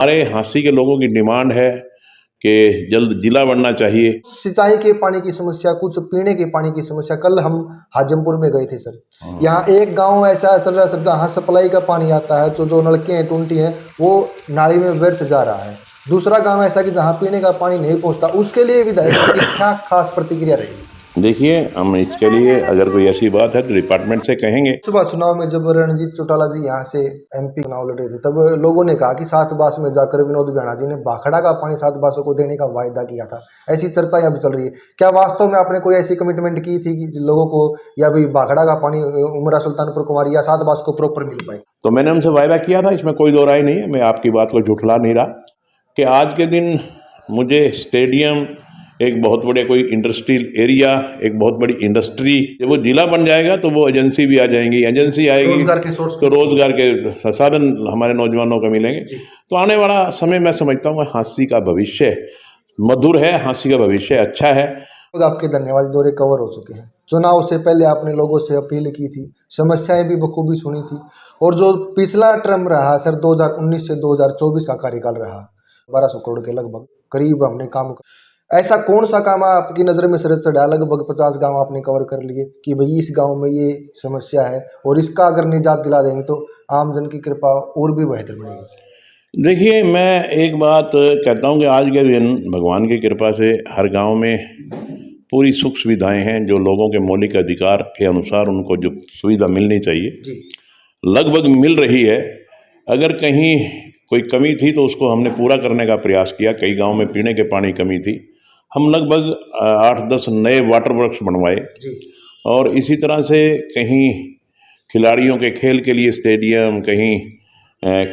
हमारे हाँसी के लोगों की डिमांड है कि जल्द जिला बनना चाहिए। सिंचाई के पानी की समस्या, कुछ पीने के पानी की समस्या। कल हम हाजमपुर में गए थे सर, यहाँ एक गांव ऐसा है सर जहाँ सप्लाई का पानी आता है तो जो नलके हैं, टूंटी हैं, वो नाली में व्यर्थ जा रहा है। दूसरा गांव ऐसा कि जहाँ पीने का पानी नहीं पहुँचता, उसके लिए विधायक की क्या खास प्रतिक्रिया रहेगी? देखिए, हम इसके लिए अगर कोई ऐसी बात है तो डिपार्टमेंट से कहेंगे। सुबह चुनाव में जब रणजीत चौटाला जी यहाँ से एमपी चुनाव लड़ रहे थे, तब लोगों ने कहा कि सात बास में जाकर विनोद बिहाना जी ने भाखड़ा का पानी सात बासों को देने का वायदा किया था। ऐसी चर्चा यहाँ भी चल रही है। क्या वास्तव में आपने कोई ऐसी कमिटमेंट की थी कि लोगों को या भी भाखड़ा का पानी उमरा सुल्तानपुर कुमारी या सात बास को प्रॉपर मिल पाए? तो मैंने उनसे वायदा किया था, इसमें कोई दो राय नहीं है। मैं आपकी बात को झुठला नहीं रहा कि आज के दिन मुझे स्टेडियम, एक बहुत बड़े कोई इंडस्ट्रियल एरिया, एक बहुत बड़ी इंडस्ट्री, जब वो जिला बन जाएगा तो वो एजेंसी भी आ जाएंगी। एजेंसी आएगी रोजगार के सोर्स, तो रोजगार के साधन हमारे नौजवानों को मिलेंगे। तो आने वाला समय मैं समझता हूँ हाँसी का भविष्य मधुर है, हाँसी का भविष्य अच्छा है। आपके धन्यवाद, दौरे कवर हो चुके हैं। चुनाव से पहले आपने लोगों से अपील की थी, समस्याएं भी बखूबी सुनी थी, और जो पिछला टर्म रहा सर 2019 से 2024 का कार्यकाल रहा, 1200 करोड़ के लगभग करीब हमने काम। ऐसा कौन सा काम आपकी नज़र में सर चढ़ा? लगभग 50 गांव आपने कवर कर लिए कि भाई इस गांव में ये समस्या है और इसका अगर निजात दिला देंगे तो आम जन की कृपा और भी बेहतर बनेगी। देखिए, मैं एक बात कहता हूँ कि आज के दिन भगवान की कृपा से हर गांव में पूरी सुख सुविधाएं हैं, जो लोगों के मौलिक अधिकार के अनुसार उनको जो सुविधा मिलनी चाहिए लगभग मिल रही है। अगर कहीं कोई कमी थी तो उसको हमने पूरा करने का प्रयास किया। कई गांव में पीने के पानी कमी थी, हम लगभग 8-10 नए वाटर वर्क्स बनवाए। और इसी तरह से कहीं खिलाड़ियों के खेल के लिए स्टेडियम, कहीं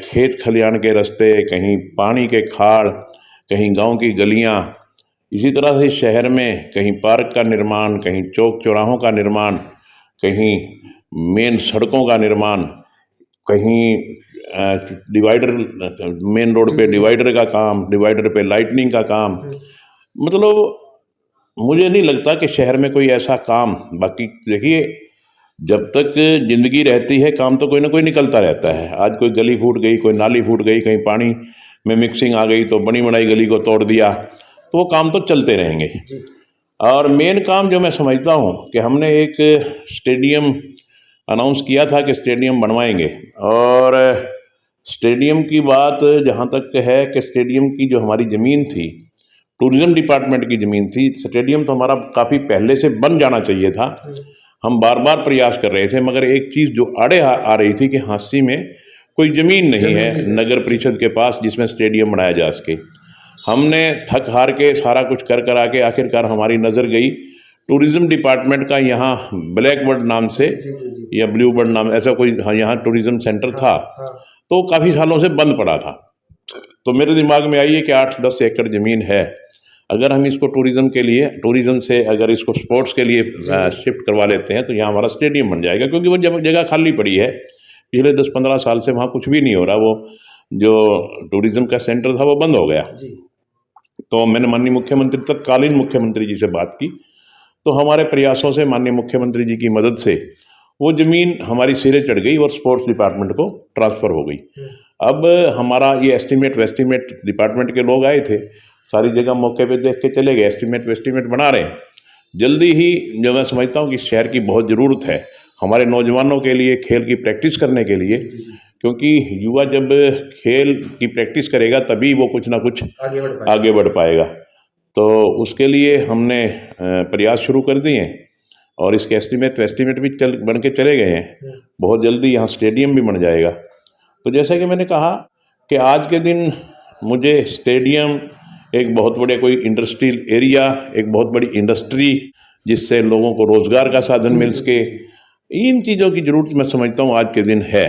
खेत खलिहान के रास्ते, कहीं पानी के खाड़, कहीं गांव की गलियां, इसी तरह से शहर में कहीं पार्क का निर्माण, कहीं चौक चौराहों का निर्माण, कहीं मेन सड़कों का निर्माण, कहीं डिवाइडर, मेन रोड पे डिवाइडर का काम, डिवाइडर पे लाइटनिंग का काम। मतलब मुझे नहीं लगता कि शहर में कोई ऐसा काम, बाकी देखिए जब तक जिंदगी रहती है काम तो कोई ना कोई निकलता रहता है। आज कोई गली फूट गई, कोई नाली फूट गई, कहीं पानी में मिक्सिंग आ गई तो बनी बनाई गली को तोड़ दिया, तो वो काम तो चलते रहेंगे। और मेन काम जो मैं समझता हूँ कि हमने एक स्टेडियम अनाउंस किया था कि स्टेडियम बनवाएंगे, और स्टेडियम की बात जहाँ तक है कि स्टेडियम की जो हमारी ज़मीन थी, टूरिज़्म डिपार्टमेंट की ज़मीन थी, स्टेडियम तो हमारा काफ़ी पहले से बन जाना चाहिए था। हम बार बार प्रयास कर रहे थे, मगर एक चीज़ जो आड़े आ रही थी कि हाँसी में कोई ज़मीन नहीं है नगर परिषद के पास जिसमें स्टेडियम बनाया जा सके। हमने थक हार के सारा कुछ कर कर आके आखिरकार हमारी नज़र गई टूरिज़्म डिपार्टमेंट का, यहाँ ब्लैक बर्ड नाम से या ब्लू बर्ड नाम ऐसा कोई, हाँ, यहाँ टूरिज़्म सेंटर था, तो काफ़ी सालों से बंद पड़ा था। तो मेरे दिमाग में आई है कि 8-10 एकड़ ज़मीन है, अगर हम इसको टूरिज़्म के लिए, टूरिज़्म से अगर इसको स्पोर्ट्स के लिए शिफ्ट करवा लेते हैं तो यहाँ हमारा स्टेडियम बन जाएगा। क्योंकि वो जगह खाली पड़ी है, पिछले 10-15 साल से वहाँ कुछ भी नहीं हो रहा। वो जो टूरिज़्म का सेंटर था वो बंद हो गया। तो मैंने माननीय मुख्यमंत्री, तत्कालीन मुख्यमंत्री जी से बात की, तो हमारे प्रयासों से, माननीय मुख्यमंत्री जी की मदद से वो ज़मीन हमारी सिरे चढ़ गई और स्पोर्ट्स डिपार्टमेंट को ट्रांसफ़र हो गई। अब हमारा ये एस्टीमेट डिपार्टमेंट के लोग आए थे, सारी जगह मौके पे देख के चले गए, एस्टीमेट बना रहे हैं। जल्दी ही जो मैं समझता हूँ कि शहर की बहुत ज़रूरत है हमारे नौजवानों के लिए खेल की प्रैक्टिस करने के लिए, क्योंकि युवा जब खेल की प्रैक्टिस करेगा तभी वो कुछ ना कुछ आगे बढ़ पाएगा। तो उसके लिए हमने प्रयास शुरू कर दिए हैं और इसके एस्टीमेट भी बन के चले गए हैं। बहुत जल्दी यहाँ स्टेडियम भी बन जाएगा। तो जैसा कि मैंने कहा कि आज के दिन मुझे स्टेडियम, एक बहुत बड़े कोई इंडस्ट्रियल एरिया, एक बहुत बड़ी इंडस्ट्री जिससे लोगों को रोज़गार का साधन मिल सके, इन चीज़ों की ज़रूरत मैं समझता हूँ आज के दिन है।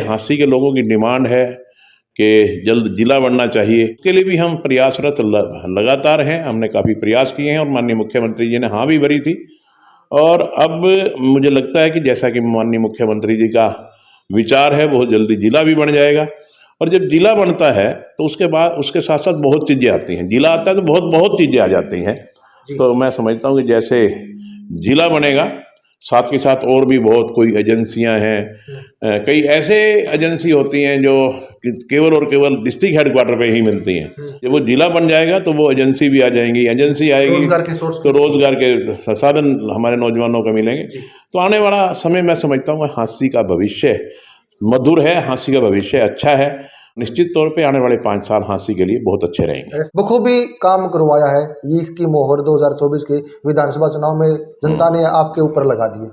हाँसी के लोगों की डिमांड है कि जल्द जिला बनना चाहिए। इसके लिए भी हम प्रयासरत लगातार हैं। हमने काफ़ी प्रयास किए हैं और माननीय मुख्यमंत्री जी ने हाँ भी भरी थी। और अब मुझे लगता है कि जैसा कि माननीय मुख्यमंत्री जी का विचार है, बहुत जल्दी जिला भी बन जाएगा। और जब जिला बनता है तो उसके बाद उसके साथ साथ बहुत चीज़ें आती हैं। जिला आता है तो बहुत चीज़ें आ जाती हैं। तो मैं समझता हूँ कि जैसे जिला बनेगा साथ के साथ और भी बहुत कोई एजेंसियां हैं, कई ऐसे एजेंसी होती हैं जो केवल और केवल डिस्ट्रिक्ट हेडक्वार्टर पे ही मिलती हैं। जब वो जिला बन जाएगा तो वो एजेंसी भी आ जाएंगी, एजेंसी आएगी रोजगार के सोर्स तो रोजगार के साधन हमारे नौजवानों को मिलेंगे। तो आने वाला समय मैं समझता हूँ हांसी का भविष्य मधुर है, हांसी का भविष्य अच्छा है। निश्चित तौर पे आने वाले 5 साल हांसी के लिए बहुत अच्छे रहेंगे। बखूबी काम करवाया है, ये इसकी मोहर 2024 के विधानसभा चुनाव में जनता ने आपके ऊपर लगा दी है।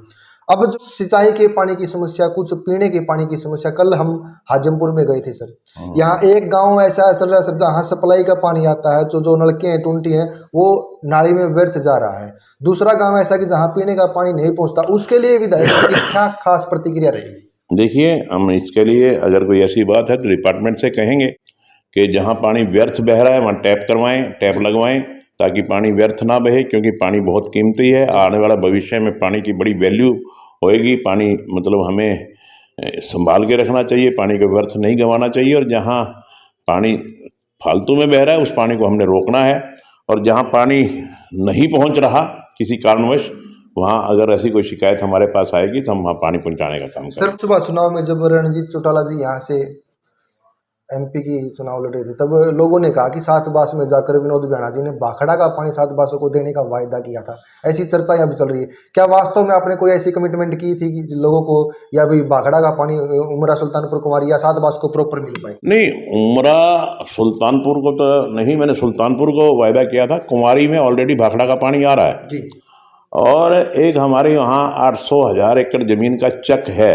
अब जो सिंचाई के पानी की समस्या, कुछ पीने के पानी की समस्या, कल हम हाजमपुर में गए थे सर, यहाँ एक गांव ऐसा है सर जहाँ सप्लाई का पानी आता है, जो नलके हैं, टूंटी हैं, वो नाली में व्यर्थ जा रहा है। दूसरा गांव ऐसा कि जहाँ पीने का पानी नहीं पहुँचता, उसके लिए विधायक की क्या खास प्रतिक्रिया रहेगी? देखिए, हम इसके लिए अगर कोई ऐसी बात है तो डिपार्टमेंट से कहेंगे कि जहाँ पानी व्यर्थ बह रहा है वहाँ टैप करवाएं, टैप लगवाएं, ताकि पानी व्यर्थ ना बहे, क्योंकि पानी बहुत कीमती है। आने वाला भविष्य में पानी की बड़ी वैल्यू होएगी। पानी मतलब हमें संभाल के रखना चाहिए, पानी को व्यर्थ नहीं गंवाना चाहिए। और जहाँ पानी फालतू में बह रहा है उस पानी को हमने रोकना है, और जहाँ पानी नहीं पहुँच रहा किसी कारणवश, वहाँ अगर ऐसी कोई शिकायत हमारे पास आएगी तो हम वहाँ पानी पहुँचाने का काम करेंगे। सर, सुबह चुनाव में जब रणजीत चौटाला जी यहाँ से एमपी की चुनाव लड़ रहे थे, तब लोगों ने कहा कि 7 बास में जाकर विनोद बिहाना जी ने भाखड़ा का पानी 7 बासों को देने का वायदा किया था। ऐसी चर्चा यहाँ भी चल रही है, क्या वास्तव में आपने कोई ऐसी कमिटमेंट की थी कि लोगों को या भी भाखड़ा का पानी उमरा सुल्तानपुर कुमारी या 7 बास को प्रॉपर मिल पाए? नहीं, उमरा सुल्तानपुर को तो नहीं, मैंने सुल्तानपुर को वायदा किया था। कुमारी में ऑलरेडी भाखड़ा का पानी आ रहा है जी। और एक हमारे यहाँ 800,000 एकड़ ज़मीन का चक है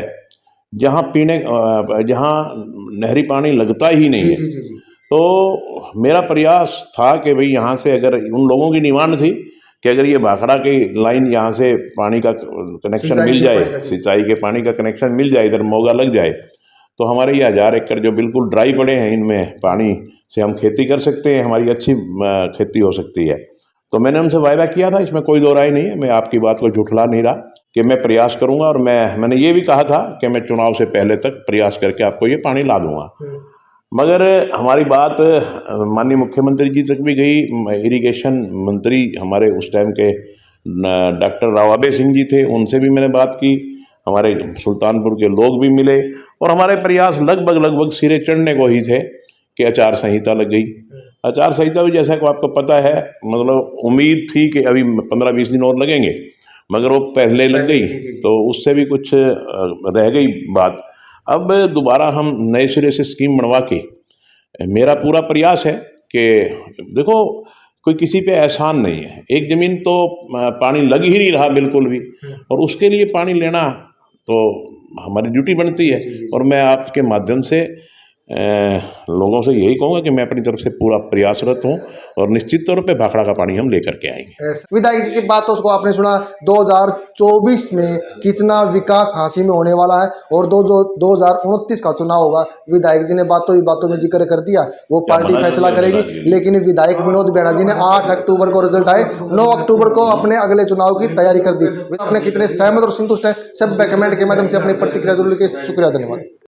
जहाँ जहाँ नहरी पानी लगता ही नहीं है। जी। तो मेरा प्रयास था कि भाई यहाँ से, अगर उन लोगों की डिमांड थी कि अगर ये भाखड़ा की लाइन यहाँ से पानी का कनेक्शन मिल जाए, सिंचाई के पानी का कनेक्शन मिल जाए, इधर मोगा लग जाए, तो हमारे ये 1000 एकड़ जो बिल्कुल ड्राई पड़े हैं, इनमें पानी से हम खेती कर सकते हैं, हमारी अच्छी खेती हो सकती है। तो मैंने उनसे वायदा किया था, इसमें कोई दो राय नहीं है। मैं आपकी बात को झुठला नहीं रहा कि मैं प्रयास करूंगा, और मैंने ये भी कहा था कि मैं चुनाव से पहले तक प्रयास करके आपको ये पानी ला दूंगा। मगर हमारी बात माननीय मुख्यमंत्री जी तक भी गई। इरिगेशन मंत्री हमारे उस टाइम के डॉक्टर राव आबे सिंह जी थे, उनसे भी मैंने बात की। हमारे सुल्तानपुर के लोग भी मिले, और हमारे प्रयास लगभग सिरे चढ़ने को ही थे कि आचार संहिता लग गई। आचार संहिता भी, जैसा कि आपको पता है, मतलब उम्मीद थी कि अभी 15-20 दिन और लगेंगे, मगर वो पहले लग गई, तो उससे भी कुछ रह गई बात। अब दोबारा हम नए सिरे से स्कीम बनवा के, मेरा पूरा प्रयास है कि देखो, कोई किसी पे एहसान नहीं है। एक ज़मीन तो पानी लग ही नहीं रहा बिल्कुल भी, और उसके लिए पानी लेना तो हमारी ड्यूटी बनती है। और मैं आपके माध्यम से लोगों से यही कहूँगा कि मैं अपनी तरफ से पूरा प्रयासरत हूँ, और निश्चित तौर पे भाखड़ा का पानी हम लेकर के आएंगे। विधायक जी की बातों को आपने सुना, 2024 में कितना विकास हासिल में होने वाला है, और 2029 का चुनाव होगा। विधायक जी ने बातों में जिक्र कर दिया, वो पार्टी फैसला करेगी। लेकिन विधायक विनोद बिहाना जी ने 8 अक्टूबर को रिजल्ट आए, 9 अक्टूबर को अपने अगले चुनाव की तैयारी कर दी। आपने कितने सहमत और संतुष्ट हैं, सब कमेंट के माध्यम से अपनी प्रतिक्रिया जरूर लिखे। शुक्रिया, धन्यवाद।